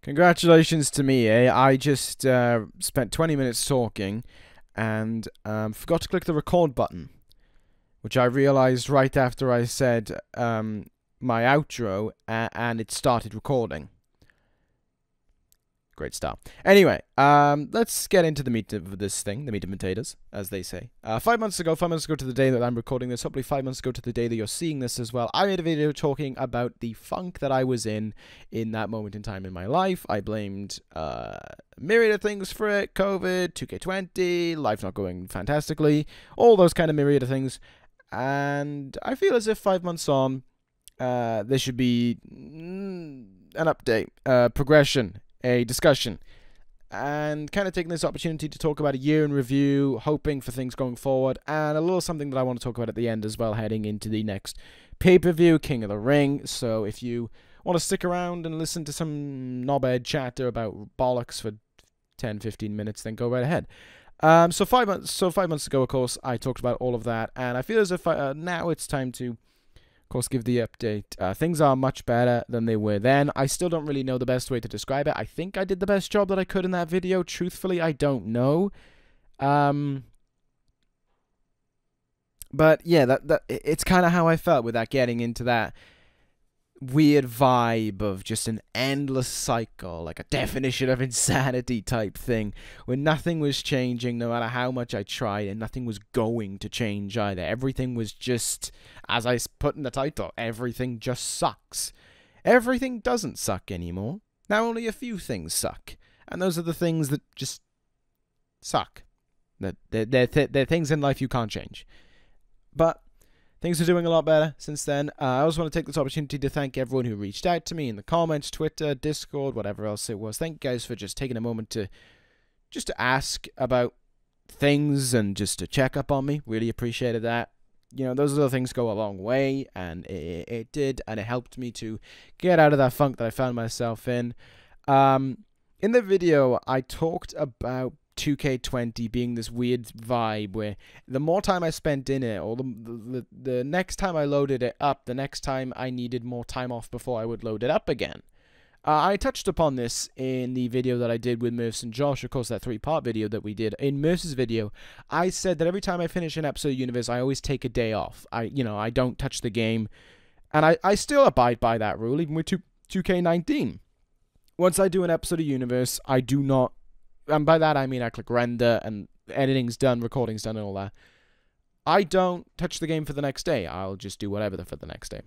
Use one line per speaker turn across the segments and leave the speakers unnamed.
Congratulations to me, eh? I just spent 20 minutes talking and forgot to click the record button, which I realized right after I said my outro and it started recording. Great start. Anyway, let's get into the meat of this thing, the meat and potatoes, as they say. 5 months ago to the day that I'm recording this, hopefully 5 months ago to the day that you're seeing this as well, I made a video talking about the funk that I was in that moment in time in my life. I blamed myriad of things for it: COVID, 2K20, life not going fantastically, all those kind of myriad of things. And I feel as if 5 months on, there should be an update, progression, a discussion, and kind of taking this opportunity to talk about a year in review, hoping for things going forward, and a little something that I want to talk about at the end as well, heading into the next pay-per-view, King of the Ring. So if you want to stick around and listen to some knobhead chatter about bollocks for 10-15 minutes, then go right ahead. So 5 months ago, of course, I talked about all of that, and I feel as if now it's time to, of course, give the update. Things are much better than they were then. I still don't really know the best way to describe it. I think I did the best job that I could in that video. Truthfully, I don't know. But yeah, it's kind of how I felt with that, getting into that weird vibe of just an endless cycle, like a definition of insanity type thing, where nothing was changing no matter how much I tried, and nothing was going to change either. Everything was just, as I put in the title, everything just sucks. Everything doesn't suck anymore. Now only a few things suck, and those are the things that just suck. They're things in life you can't change. But things are doing a lot better since then. I also want to take this opportunity to thank everyone who reached out to me in the comments, Twitter, Discord, whatever else it was. Thank you guys for just taking a moment to ask about things and just to check up on me. Really appreciated that. You know, those little things go a long way, and it did, and it helped me to get out of that funk that I found myself in. In the video, I talked about 2K20 being this weird vibe where the more time I spent in it, or the next time I loaded it up, the next time I needed more time off before I would load it up again. I touched upon this in the video that I did with Murphs and Josh, of course, that 3-part video that we did. In Murphs' video, I said that every time I finish an episode of Universe, I always take a day off. I don't touch the game, and I still abide by that rule, even with 2K19. Once I do an episode of Universe, I do not, and by that I mean I click render and editing's done, recording's done, and all that. I don't touch the game for the next day. I'll just do whatever for the next day.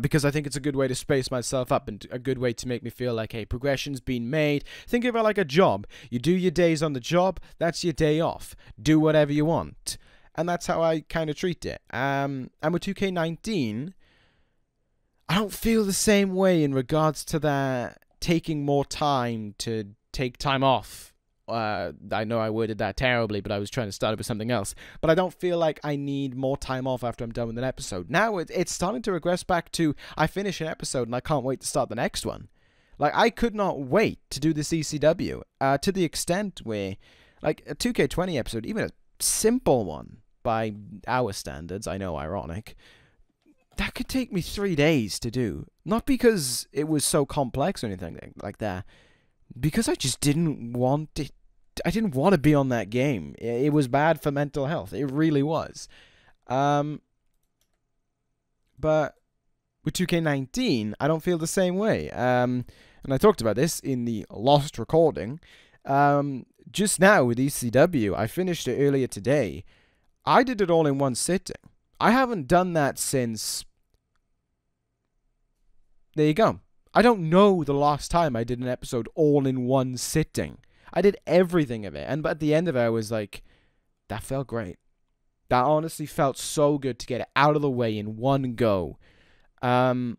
Because I think it's a good way to space myself up, and a good way to make me feel like, hey, progression's been made. Think of it like a job. You do your days on the job, that's your day off. Do whatever you want. And that's how I kind of treat it. And with 2K19, I don't feel the same way in regards to that taking more time to take time off. I know I worded that terribly, but I was trying to start it with something else. But I don't feel like I need more time off after I'm done with an episode. Now it's starting to regress back to, I finish an episode and I can't wait to start the next one. Like, I could not wait to do this ECW, to the extent where, like, a 2K20 episode, even a simple one by our standards, I know, ironic, that could take me 3 days to do. Not because it was so complex or anything like that, because I just didn't want it. I didn't want to be on that game. It was bad for mental health. It really was. But with 2K19, I don't feel the same way. And I talked about this in the lost recording. Just now with ECW, I finished it earlier today. I did it all in one sitting. I haven't done that since... There you go. I don't know the last time I did an episode all in one sitting. I did everything of it, and at the end of it, I was like, that felt great. That honestly felt so good to get it out of the way in one go. It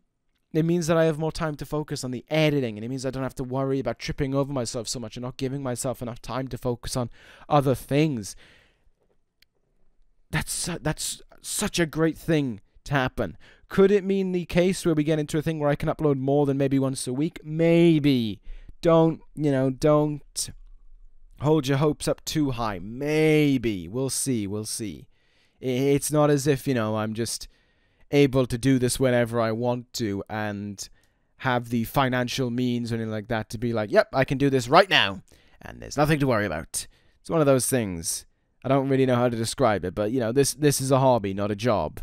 means that I have more time to focus on the editing, and it means I don't have to worry about tripping over myself so much and not giving myself enough time to focus on other things. That's such a great thing to happen. Could it mean the case where we get into a thing where I can upload more than maybe once a week? Maybe. Don't hold your hopes up too high. Maybe. We'll see. It's not as if, I'm just able to do this whenever I want to and have the financial means or anything like that to be like, yep, I can do this right now, and there's nothing to worry about. It's one of those things. I don't really know how to describe it, but, you know, this is a hobby, not a job,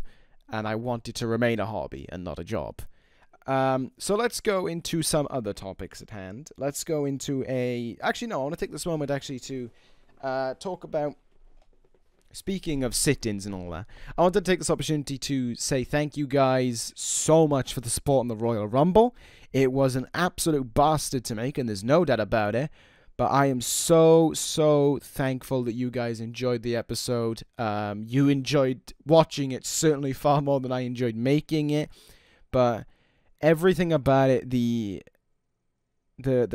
and I want it to remain a hobby and not a job. So let's go into some other topics at hand. Let's go into actually, no, I want to take this moment actually to talk about, speaking of sit-ins and all that, I wanted to take this opportunity to say thank you guys so much for the support in the Royal Rumble. It was an absolute bastard to make, and there's no doubt about it. But I am so thankful that you guys enjoyed the episode. You enjoyed watching it certainly far more than I enjoyed making it. But everything about it, the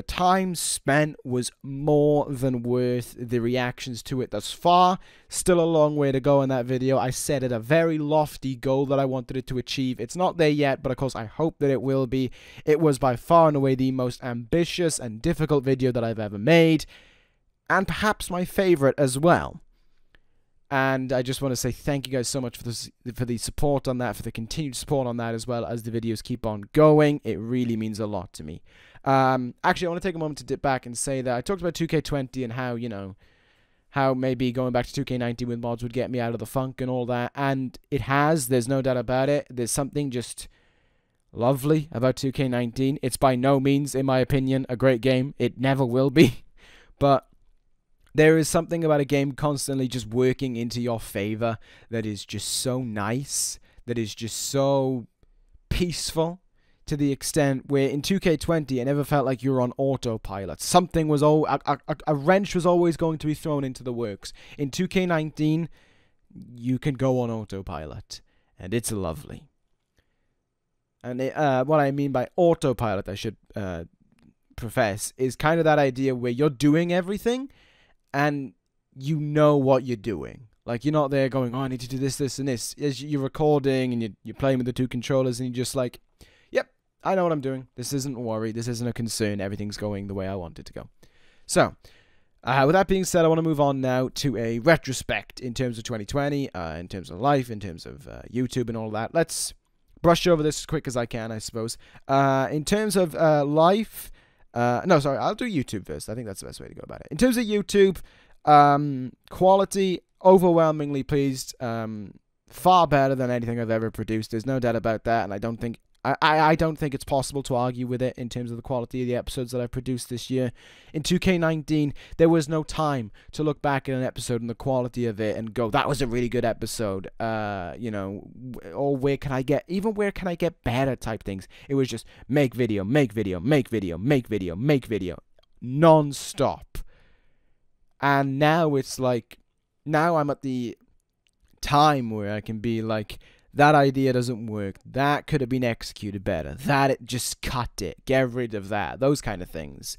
time spent was more than worth the reactions to it thus far. Still a long way to go in that video. I set it a very lofty goal that I wanted it to achieve. It's not there yet, but of course I hope that it will be. It was by far and away the most ambitious and difficult video that I've ever made, and perhaps my favorite as well. And I just want to say thank you guys so much for the support on that, for the continued support on that, as well as the videos keep on going. It really means a lot to me. Actually, I want to take a moment to dip back and say that I talked about 2K20 and how, you know, how maybe going back to 2K19 with mods would get me out of the funk and all that. And it has. There's no doubt about it. There's something just lovely about 2K19. It's by no means, in my opinion, a great game. It never will be. But there is something about a game constantly just working into your favor that is just so nice, that is just so peaceful, to the extent where in 2K20 I never felt like you were on autopilot. Something was a wrench was always going to be thrown into the works. In 2K19 you can go on autopilot, and it's lovely. And what I mean by autopilot, I should profess, is kind of that idea where you're doing everything and you know what you're doing. Like, you're not there going, oh, I need to do this, this, and this. As you're recording and you're playing with the two controllers, and you're just like, yep, I know what I'm doing. This isn't a worry. This isn't a concern. Everything's going the way I want it to go. So, with that being said, I want to move on now to a retrospect in terms of 2020, in terms of life, in terms of YouTube and all that. Let's brush over this as quick as I can, I suppose. In terms of life, no, sorry, I'll do YouTube first. I think that's the best way to go about it. In terms of YouTube, quality, overwhelmingly pleased. Far better than anything I've ever produced. There's no doubt about that, and I don't think it's possible to argue with it in terms of the quality of the episodes that I've produced this year. In 2K19, there was no time to look back at an episode and the quality of it and go, that was a really good episode, you know, or where can I get better type things. It was just make video, make video, make video, make video, make video, non-stop. And now it's like, now I'm at the time where I can be like, that idea doesn't work. That could have been executed better. That it just cut it. Get rid of that. Those kind of things.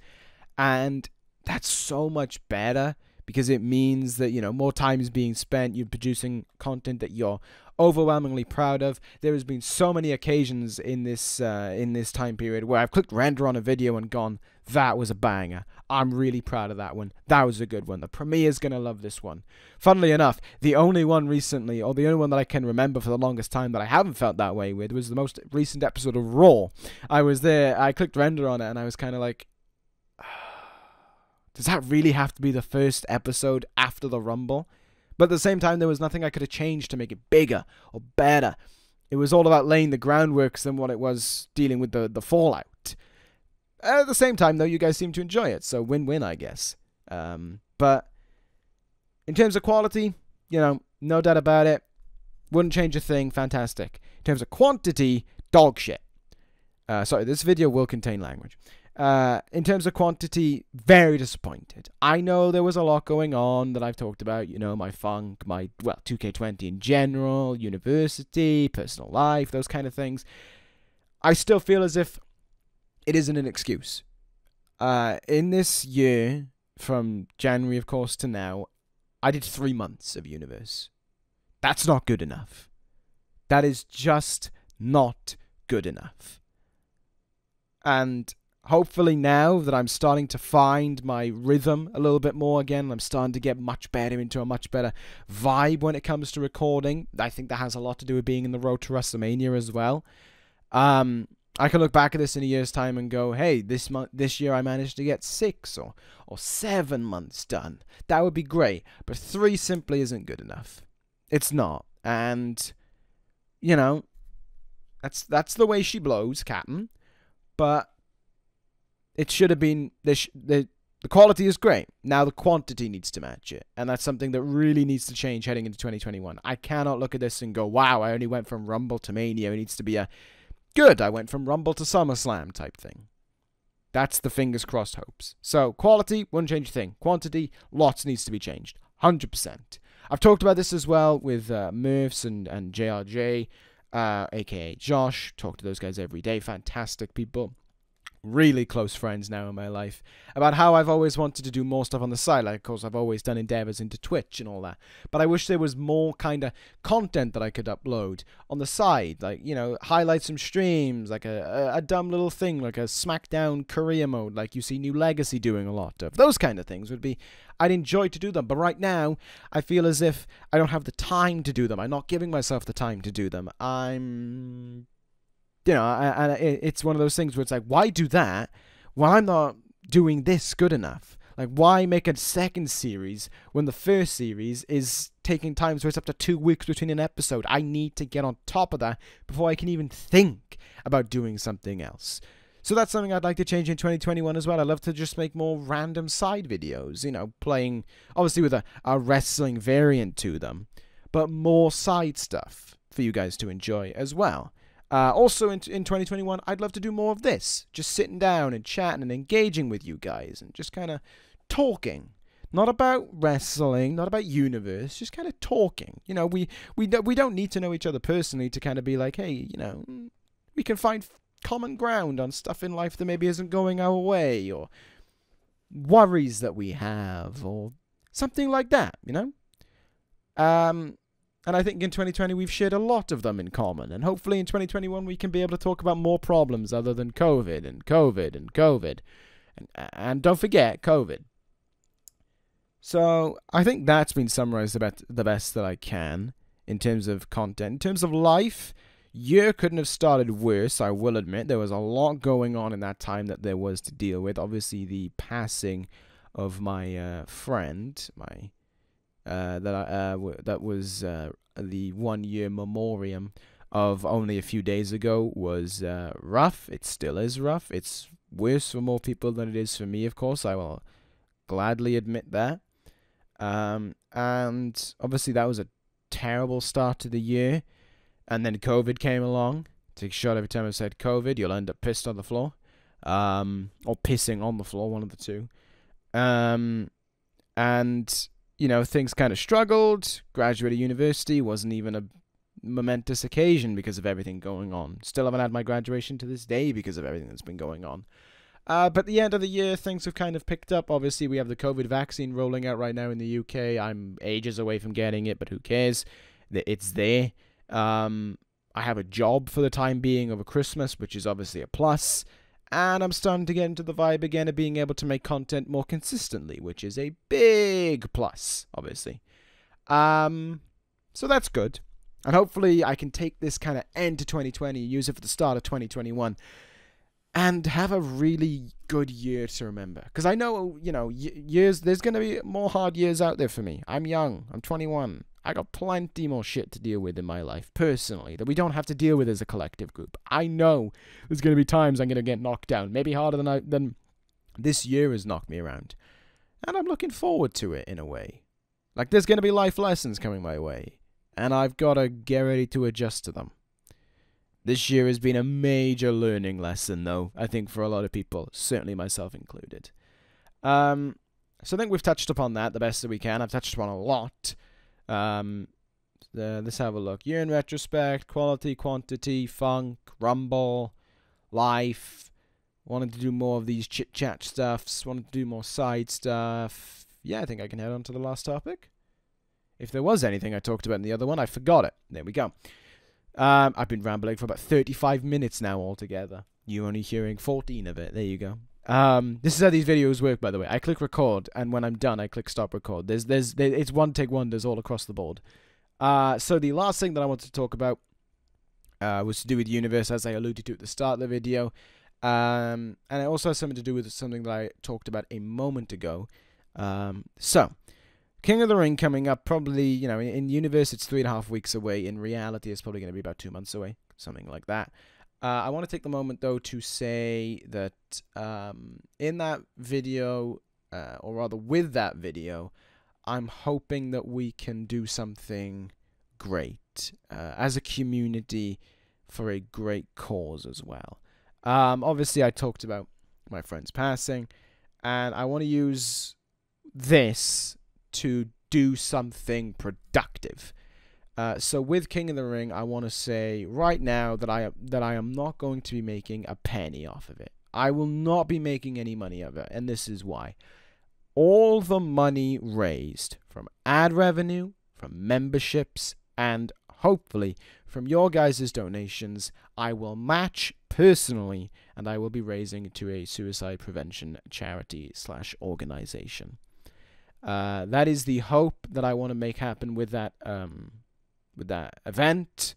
And that's so much better because it means that, you know, more time is being spent. You're producing content that you're overwhelmingly proud of. There has been so many occasions in this time period where I've clicked render on a video and gone, that was a banger. I'm really proud of that one. That was a good one. The Premier's going to love this one. Funnily enough, the only one recently, or the only one that I can remember for the longest time that I haven't felt that way with, was the most recent episode of Raw. I was there, I clicked render on it, and I was kind of like, does that really have to be the first episode after the Rumble? But at the same time, there was nothing I could have changed to make it bigger or better. It was all about laying the groundwork than what it was dealing with the fallout. At the same time, though, you guys seem to enjoy it, so win-win, I guess. But in terms of quality, you know, no doubt about it. Wouldn't change a thing. Fantastic. In terms of quantity, dog shit. Sorry, this video will contain language. In terms of quantity, very disappointed. I know there was a lot going on that I've talked about, you know, my funk, my, well, 2K20 in general, university, personal life, those kind of things. I still feel as if it isn't an excuse. In this year, from January, of course, to now, I did 3 months of universe. That's not good enough. That is just not good enough. And hopefully now that I'm starting to find my rhythm a little bit more again, I'm starting to get much better into a much better vibe when it comes to recording. I think that has a lot to do with being in the road to WrestleMania as well. I can look back at this in a year's time and go, hey, this year I managed to get 6 or 7 months done. That would be great. But 3 simply isn't good enough. It's not. And, you know, that's the way she blows, Captain. But it should have been, the quality is great. Now the quantity needs to match it. And that's something that really needs to change heading into 2021. I cannot look at this and go, wow, I only went from Rumble to Mania. It needs to be a, good, I went from Rumble to SummerSlam type thing. That's the fingers crossed hopes. So, quality, wouldn't change a thing. Quantity, lots needs to be changed. 100%. I've talked about this as well with Murphs and JRJ, a.k.a. Josh. Talk to those guys every day. Fantastic people. Really close friends now in my life, about how I've always wanted to do more stuff on the side. Like, of course, I've always done endeavors into Twitch and all that, but I wish there was more kind of content that I could upload on the side, like, you know, highlight some streams, like a dumb little thing, like a SmackDown career mode, like you see New Legacy doing a lot of. Those kind of things would be, I'd enjoy to do them, but right now, I feel as if I don't have the time to do them. I'm not giving myself the time to do them. You know, it's one of those things where it's like, why do that when I'm not doing this good enough? Like, why make a second series when the first series is taking time, so it's up to 2 weeks between an episode? I need to get on top of that before I can even think about doing something else. So that's something I'd like to change in 2021 as well. I'd love to just make more random side videos, you know, playing, obviously with a wrestling variant to them, but more side stuff for you guys to enjoy as well. Also, in 2021, I'd love to do more of this. Just sitting down and chatting and engaging with you guys and just kind of talking. Not about wrestling, not about universe, just kind of talking. You know, we don't need to know each other personally to kind of be like, hey, you know, we can find common ground on stuff in life that maybe isn't going our way, or worries that we have, or something like that, you know? And I think in 2020 we've shared a lot of them in common. And hopefully in 2021 we can be able to talk about more problems other than COVID and COVID and COVID. And don't forget, COVID. So I think that's been summarized about the best that I can in terms of content. In terms of life, year couldn't have started worse, I will admit. There was a lot going on in that time that there was to deal with. Obviously the passing of my friend, that was the 1 year memoriam of only a few days ago was rough. It still is rough. It's worse for more people than it is for me, of course. I will gladly admit that. And obviously that was a terrible start to the year. And then COVID came along. Take a shot every time I said COVID. You'll end up pissed on the floor. Or pissing on the floor, one of the two. And you know, things kind of struggled. Graduated university wasn't even a momentous occasion because of everything going on. Still haven't had my graduation to this day because of everything that's been going on. But at the end of the year, things have kind of picked up. Obviously, we have the COVID vaccine rolling out right now in the UK. I'm ages away from getting it, but who cares? It's there. I have a job for the time being over Christmas, which is obviously a plus. And I'm starting to get into the vibe again of being able to make content more consistently, which is a big plus, obviously. So that's good. And hopefully I can take this kind of end to 2020, use it for the start of 2021, and have a really good year to remember. Because I know, you know, there's going to be more hard years out there for me. I'm young. I'm 21. I got plenty more shit to deal with in my life, personally, that we don't have to deal with as a collective group. I know there's going to be times I'm going to get knocked down, maybe harder than this year has knocked me around. And I'm looking forward to it in a way. Like, there's going to be life lessons coming my way, and I've got to get ready to adjust to them. This year has been a major learning lesson, though, I think, for a lot of people, certainly myself included. So I think we've touched upon that the best that we can. I've touched upon a lot. Let's have a look. Year in retrospect, quality, quantity, funk, rumble, life. Wanted to do more of these chit-chat stuffs. Wanted to do more side stuff. Yeah, I think I can head on to the last topic. If there was anything I talked about in the other one, I forgot it. There we go. I've been rambling for about 35 minutes now altogether. You only hearing 14 of it. There you go. This is how these videos work, by the way. I click record, and when I'm done, I click stop record. It's one take wonders all across the board. So the last thing that I wanted to talk about was to do with universe, as I alluded to at the start of the video. And it also has something to do with something that I talked about a moment ago. So, King of the Ring coming up, probably, you know, in universe it's 3.5 weeks away. In reality, it's probably going to be about 2 months away, something like that. I want to take the moment, though, to say that in that video, or rather with that video, I'm hoping that we can do something great as a community for a great cause as well. Obviously, I talked about my friend's passing, and I want to use this to do something productive. So with King of the Ring, I want to say right now that I am not going to be making a penny off of it. I will not be making any money of it, and this is why. All the money raised from ad revenue, from memberships, and hopefully from your guys' donations, I will match personally, and I will be raising to a suicide prevention charity / organization. That is the hope that I want to make happen with that event.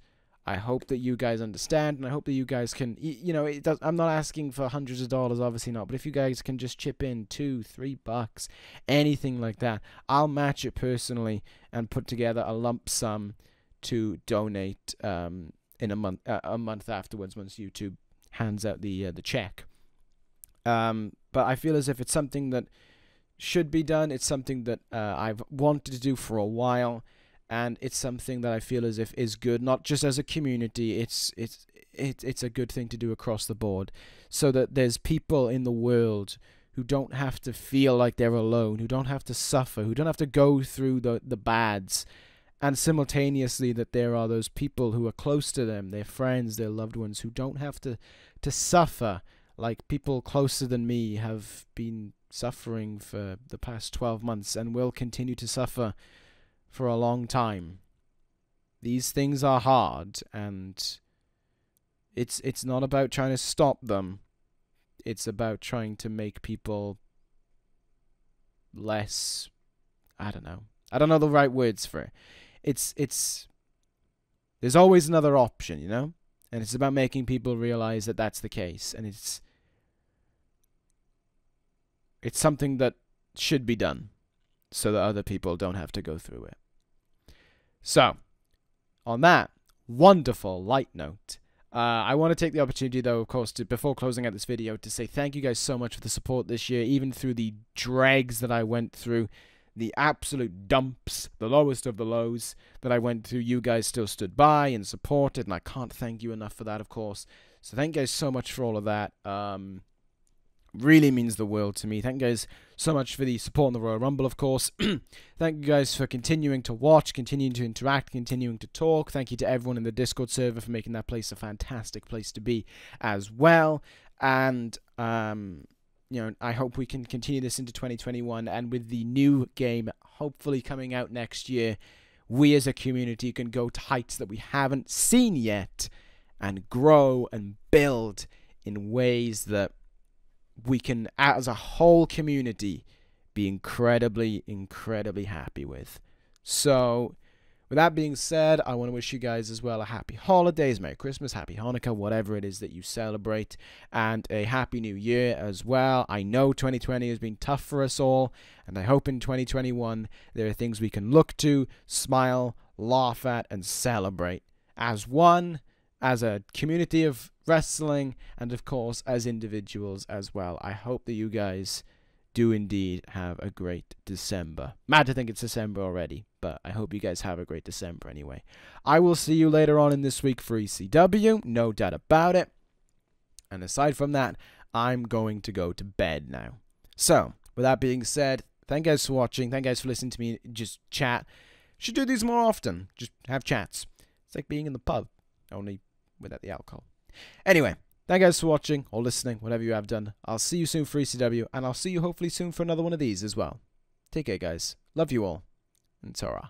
I hope that you guys understand, and I hope that you guys can, you know, I'm not asking for hundreds of dollars, obviously not, but if you guys can just chip in $2-3, anything like that, I'll match it personally and put together a lump sum to donate in a month afterwards, once YouTube hands out the check. But I feel as if it's something that should be done. It's something that I've wanted to do for a while, and it's something that I feel as if is good, not just as a community. It's a good thing to do across the board, so that there's people in the world who don't have to feel like they're alone, who don't have to suffer, who don't have to go through the bads, and simultaneously that there are those people who are close to them, their friends, their loved ones, who don't have to suffer like people closer than me have been suffering for the past 12 months and will continue to suffer for a long time. These things are hard, and it's not about trying to stop them. It's about trying to make people less, I don't know the right words for it. It's there's always another option, you know? And it's about making people realize that that's the case, and it's something that should be done so that other people don't have to go through it. So, on that wonderful light note, I want to take the opportunity, though, of course, before closing out this video, to say thank you guys so much for the support this year, even through the dregs that I went through, the absolute dumps, the lowest of the lows that I went through. You guys still stood by and supported, and I can't thank you enough for that, of course. So thank you guys so much for all of that. Really means the world to me. Thank you guys so much for the support in the Royal Rumble, of course. Thank you guys for continuing to watch, continuing to interact, continuing to talk. Thank you to everyone in the Discord server for making that place a fantastic place to be as well. And you know, I hope we can continue this into 2021, and with the new game hopefully coming out next year, we as a community can go to heights that we haven't seen yet and grow and build in ways that we can, as a whole community, be incredibly, incredibly happy with. So, with that being said, I want to wish you guys as well a happy holidays, Merry Christmas, Happy Hanukkah, whatever it is that you celebrate, and a Happy New Year as well. I know 2020 has been tough for us all, and I hope in 2021 there are things we can look to, smile, laugh at, and celebrate as one, as a community of wrestling, and of course as individuals as well. I hope that you guys do indeed have a great December. Mad to think it's December already, but I hope you guys have a great December anyway. I will see you later on in this week for ECW, no doubt about it. And aside from that, I'm going to go to bed now. So, with that being said, thank you guys for watching. Thank you guys for listening to me just chat. Should do these more often. Just have chats. It's like being in the pub, only without the alcohol. Anyway, thank you guys for watching or listening, whatever you have done. I'll see you soon for ECW, and I'll see you hopefully soon for another one of these as well. Take care, guys. Love you all. And ta-ra.